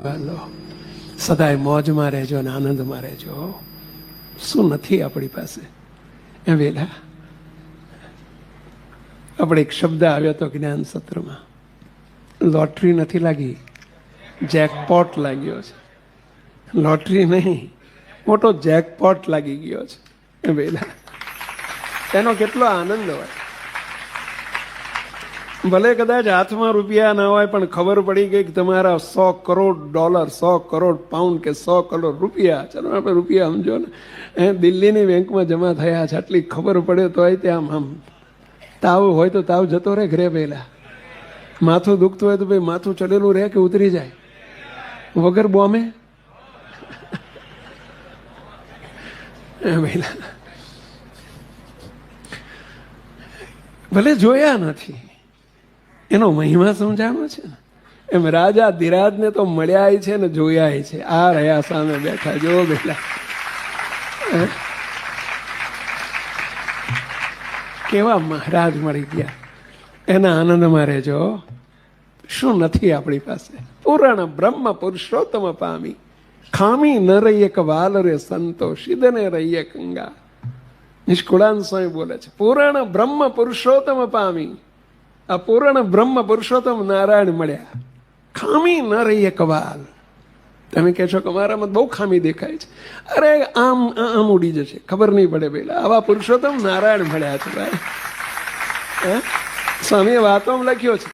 લો, સદાય મોજમાં રહેજો અને આનંદમાં રહેજો. શું નથી આપણી પાસે એ વેલા. આપણે એક શબ્દ આવ્યો હતો જ્ઞાન સત્રમાં, લોટરી નથી લાગી, જેકપોટ લાગ્યો છે. લોટરી નહીં, મોટો જેકપોટ લાગી ગયો છે એ વેલા. એનો કેટલો આનંદ હોય. ભલે કદાચ હાથમાં રૂપિયા ના હોય, પણ ખબર પડી ગઈ કે તમારા $100 કરોડ, $100 કરોડ પાઉન્ડ કે $100 કરોડ રૂપિયા, ચાલો આપણે રૂપિયા સમજો ને, દિલ્હીની બેંકમાં જમા થયા છે, આટલી ખબર પડે તો ત્યાં આમ તાવ હોય તો તાવ જતો રહે ઘરે પહેલા. માથું દુખતું હોય તો ભાઈ માથું ચડેલું રહે કે ઉતરી જાય વગર બોમે પહેલા. ભલે જોયા નથી, એનો મહિમા સમજાણો છે ને. એમ રાજા ધીરાજને તો મળ્યા છે ને જોયા છે. આ રહ્યા સામે બેઠા, જો બેઠા કેવા મહારાજ મળી ગયા. એના આનંદમાં રહેજો. શું નથી આપણી પાસે? પૂર્ણ બ્રહ્મ પુરુષોત્તમ પામી, ખામી ન રહીએ કવાલ રે સંતોષિદને રહીએ કંગા. નિષ્કુળાન સ્વામી બોલે છે, પૂર્ણ બ્રહ્મ પુરુષોત્તમ પામી. આ પૂર્ણ બ્રહ્મ પુરુષોત્તમ નારાયણ મળ્યા, ખામી ન રહીએ કવાલ. તમે કહેશો કે અમારામાં બહુ ખામી દેખાય છે. અરે આમ આમ ઉડી જશે, ખબર નહીં પડે પેલા. આવા પુરુષોત્તમ નારાયણ મળ્યા છે ભાઈ. સ્વામીએ વાતોમાં લખ્યો છે.